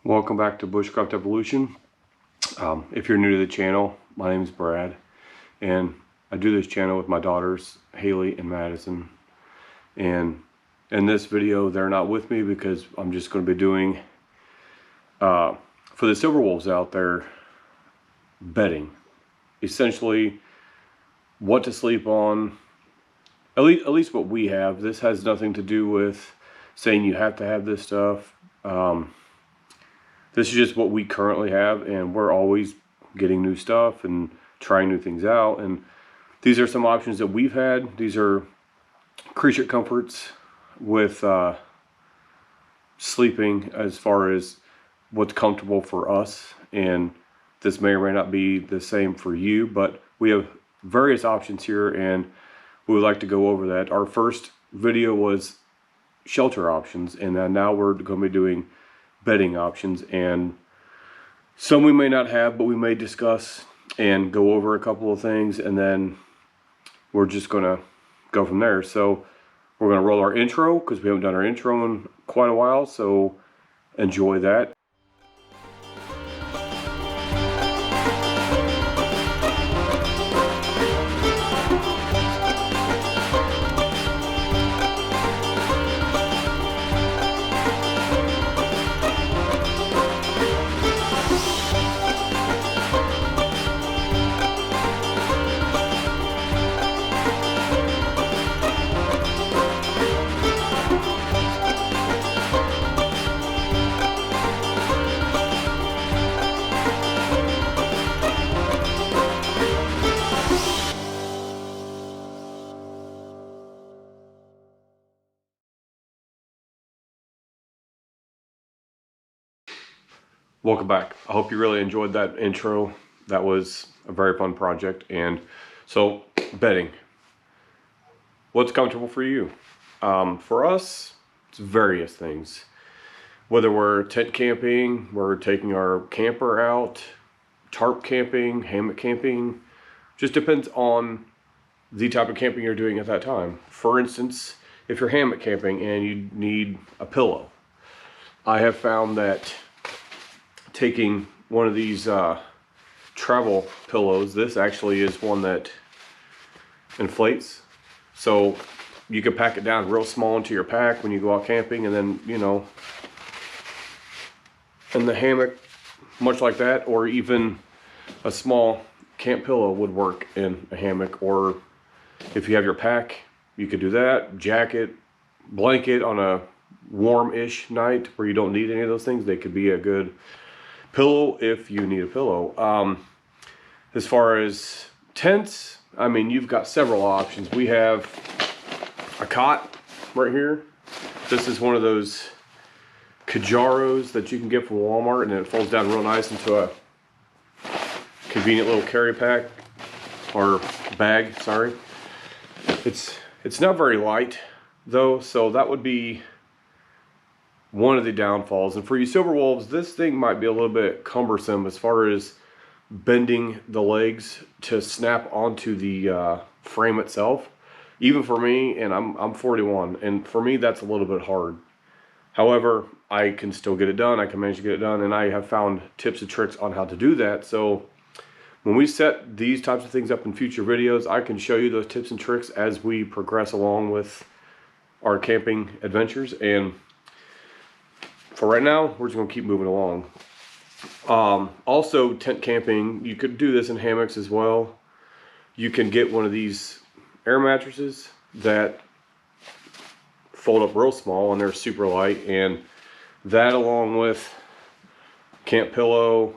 Welcome back to Bushcraft Evolution. If you're new to the channel, my name is Brad, and I do this channel with my daughters, Haley and Madison. And in this video, they're not with me because I'm just going to be doing, for the silver wolves out there, bedding. Essentially, what to sleep on, at least what we have. This has nothing to do with saying you have to have this stuff. This is just what we currently have, and we're always getting new stuff and trying new things out. And these are some options that we've had. These are creature comforts with sleeping as far as what's comfortable for us. And this may or may not be the same for you, but we have various options here, and we would like to go over that. Our first video was shelter options, and now we're going to be doing bedding options, and some we may not have, but we may discuss and go over a couple of things, and then we're just gonna go from there. So we're gonna roll our intro because we haven't done our intro in quite a while, so enjoy that. Welcome back. I hope you really enjoyed that intro. That was a very fun project. And so, bedding. What's comfortable for you? For us, it's various things. Whether we're tent camping, we're taking our camper out, tarp camping, hammock camping, just depends on the type of camping you're doing at that time. For instance, if you're hammock camping and you need a pillow, I have found that taking one of these travel pillows, this actually is one that inflates, so you can pack it down real small into your pack when you go out camping, and then, you know, in the hammock, much like that, or even a small camp pillow would work in a hammock. Or if you have your pack, you could do that. Jacket, blanket on a warm-ish night where you don't need any of those things, they could be a good pillow if you need a pillow. As far as tents, I mean, you've got several options. We have a cot right here. This is one of those Cajaros that you can get from Walmart, and it folds down real nice into a convenient little carry pack or bag, sorry. It's not very light though, so that would be one of the downfalls. And for you silver wolves, this thing might be a little bit cumbersome as far as bending the legs to snap onto the frame itself. Even for me, and I'm 41, and for me that's a little bit hard. However, I can still get it done. I can manage to get it done, and I have found tips and tricks on how to do that. So when we set these types of things up in future videos, I can show you those tips and tricks as we progress along with our camping adventures. And for right now, we're just gonna keep moving along. Also, tent camping, you could do this in hammocks as well. You can get one of these air mattresses that fold up real small, and they're super light, and that, along with camp pillow,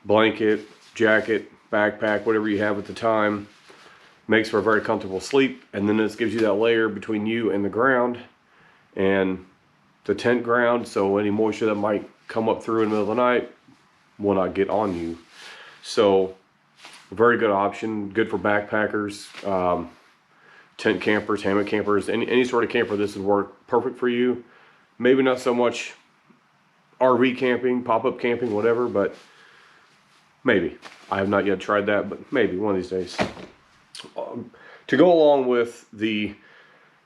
blanket, jacket, backpack, whatever you have at the time, makes for a very comfortable sleep. And then this gives you that layer between you and the ground and the tent ground, so any moisture that might come up through in the middle of the night will not get on you. So a very good option, good for backpackers, tent campers, hammock campers, any sort of camper. This would work perfect for you. Maybe not so much RV camping, pop-up camping, whatever, but maybe. I have not yet tried that, but maybe one of these days. To go along with the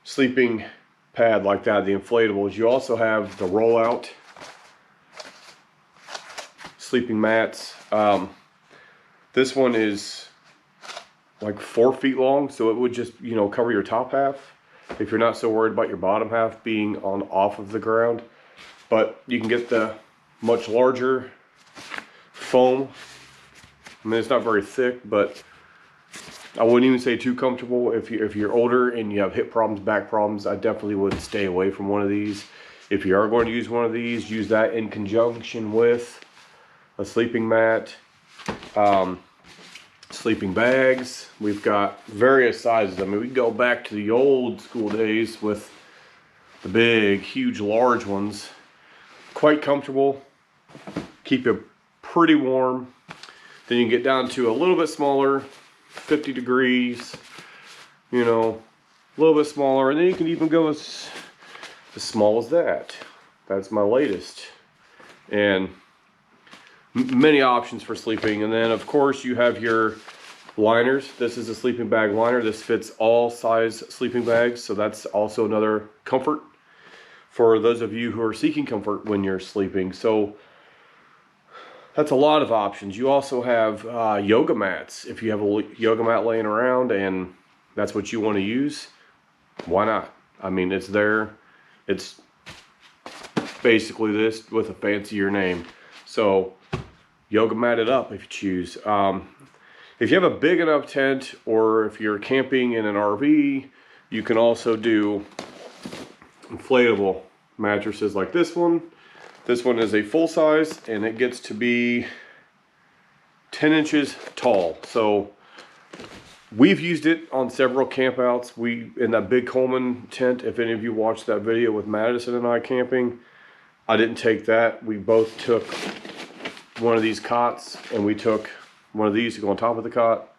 sleeping pad like that, the inflatables, you also have the rollout sleeping mats. This one is like 4 feet long, so it would just, you know, cover your top half if you're not so worried about your bottom half being on off of the ground. But you can get the much larger foam. I mean, it's not very thick, but I wouldn't even say too comfortable. If you're older and you have hip problems, back problems, I definitely would stay away from one of these. If you are going to use one of these, use that in conjunction with a sleeping mat. Sleeping bags. We've got various sizes. I mean, we go back to the old school days with the big, huge, large ones. Quite comfortable. Keep you pretty warm. Then you can get down to a little bit smaller, 50 degrees, you know, a little bit smaller. And then you can even go as small as that. That's my latest. And many options for sleeping. And then of course you have your liners. This is a sleeping bag liner. This fits all size sleeping bags, so that's also another comfort for those of you who are seeking comfort when you're sleeping. So that's a lot of options. You also have yoga mats. If you have a yoga mat laying around and that's what you want to use, why not? I mean, it's there. It's basically this with a fancier name. So yoga mat it up if you choose. If you have a big enough tent, or if you're camping in an RV, you can also do inflatable mattresses like this one. This one is a full size and it gets to be 10 inches tall. So we've used it on several campouts. In that big Coleman tent, if any of you watched that video with Madison and I camping, I didn't take that. We both took one of these cots and we took one of these to go on top of the cot.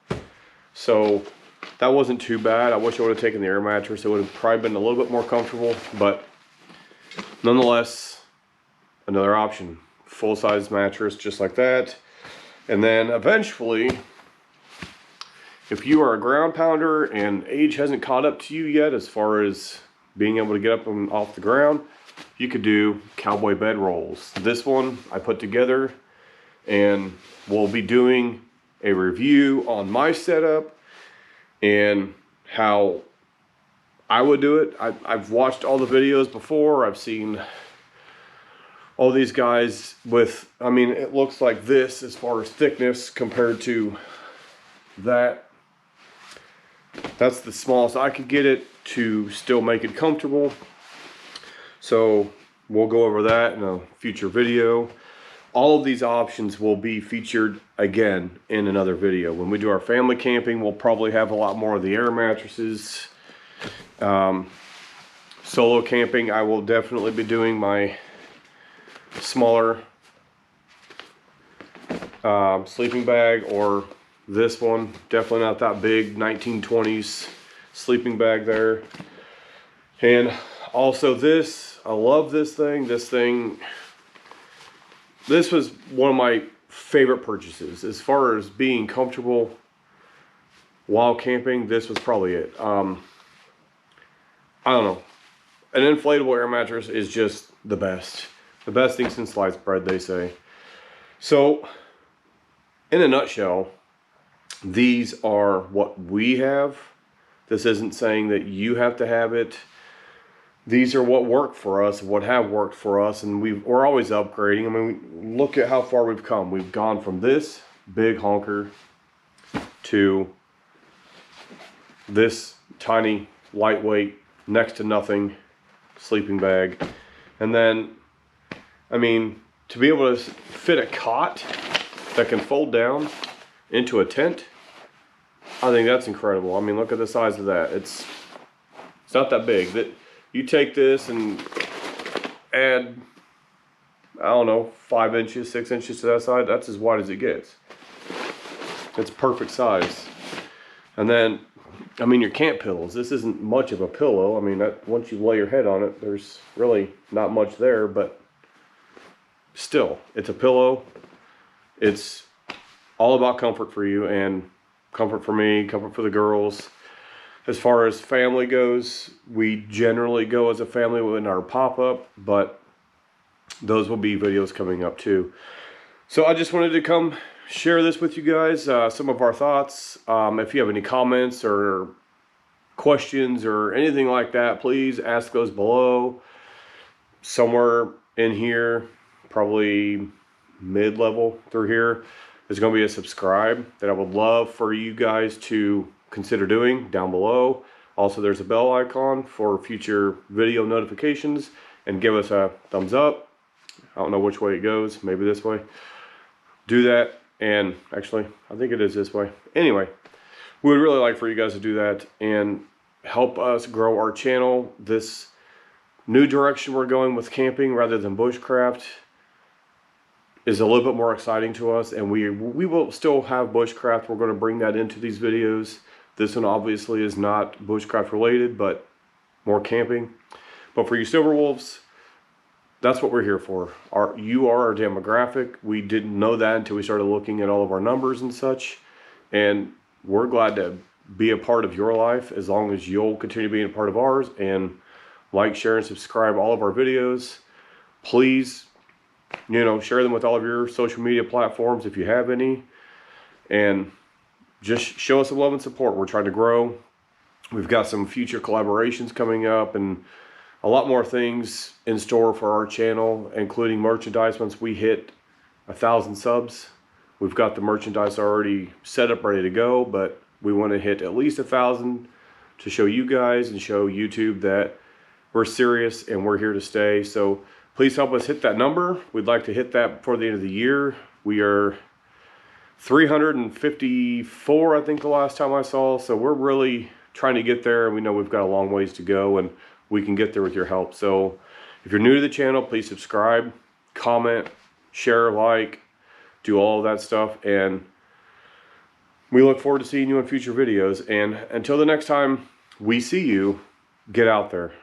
So that wasn't too bad. I wish I would have taken the air mattress. It would have probably been a little bit more comfortable, but nonetheless, another option. Full-size mattress just like that. And then eventually, if you are a ground pounder and age hasn't caught up to you yet as far as being able to get up and off the ground, you could do cowboy bed rolls. This one I put together, and we'll be doing a review on my setup and how I would do it. I've watched all the videos before. I've seen all these guys with, I mean, it looks like this as far as thickness compared to that. That's the smallest I could get it to still make it comfortable. So we'll go over that in a future video. All of these options will be featured again in another video. When we do our family camping, we'll probably have a lot more of the air mattresses. Solo camping, I will definitely be doing my smaller sleeping bag, or this one. Definitely not that big 1920s sleeping bag there. And also this, I love this thing. This was one of my favorite purchases. As far as being comfortable while camping, this was probably it. I don't know. An inflatable air mattress is just the best. The best thing since sliced bread, they say. So, in a nutshell, these are what we have. This isn't saying that you have to have it. These are what work for us, what have worked for us, and we're always upgrading. I mean, look at how far we've come. We've gone from this big honker to this tiny, lightweight, next to nothing sleeping bag. And then, I mean, to be able to fit a cot that can fold down into a tent, I think that's incredible. I mean, look at the size of that. It's not that big. You take this and add, I don't know, 5 inches, 6 inches to that side. That's as wide as it gets. It's perfect size. And then, I mean, your camp pillows. This isn't much of a pillow. I mean, once you lay your head on it, there's really not much there. But still, it's a pillow. It's all about comfort for you and comfort for me, comfort for the girls. As far as family goes, we generally go as a family in our pop-up, but those will be videos coming up too. So I just wanted to come share this with you guys, some of our thoughts. If you have any comments or questions or anything like that, please ask those below. Somewhere in here, probably mid-level through here, is going to be a subscribe that I would love for you guys to consider doing down below. Also, there's a bell icon for future video notifications, and give us a thumbs up. I don't know which way it goes, maybe this way. Do that, and actually, I think it is this way. Anyway, we would really like for you guys to do that and help us grow our channel. This new direction we're going with camping rather than bushcraft is a little bit more exciting to us, and we will still have bushcraft. We're going to bring that into these videos. This one obviously is not bushcraft related, but more camping. But for you silver wolves, that's what we're here for. You are our demographic. We didn't know that until we started looking at all of our numbers and such, and we're glad to be a part of your life as long as you'll continue being a part of ours. And like, share, and subscribe all of our videos. Please, share them with all of your social media platforms if you have any. And just show us some love and support. We're trying to grow. We've got some future collaborations coming up and a lot more things in store for our channel, including merchandise once we hit 1,000 subs. We've got the merchandise already set up, ready to go, but we want to hit at least 1,000 to show you guys and show YouTube that we're serious and we're here to stay. So please help us hit that number. We'd like to hit that before the end of the year. We are 354, I think, the last time I saw. So we're really trying to get there. We know we've got a long ways to go, and we can get there with your help. So if you're new to the channel, please subscribe, comment, share, like, do all of that stuff. And we look forward to seeing you in future videos. And until the next time we see you, get out there.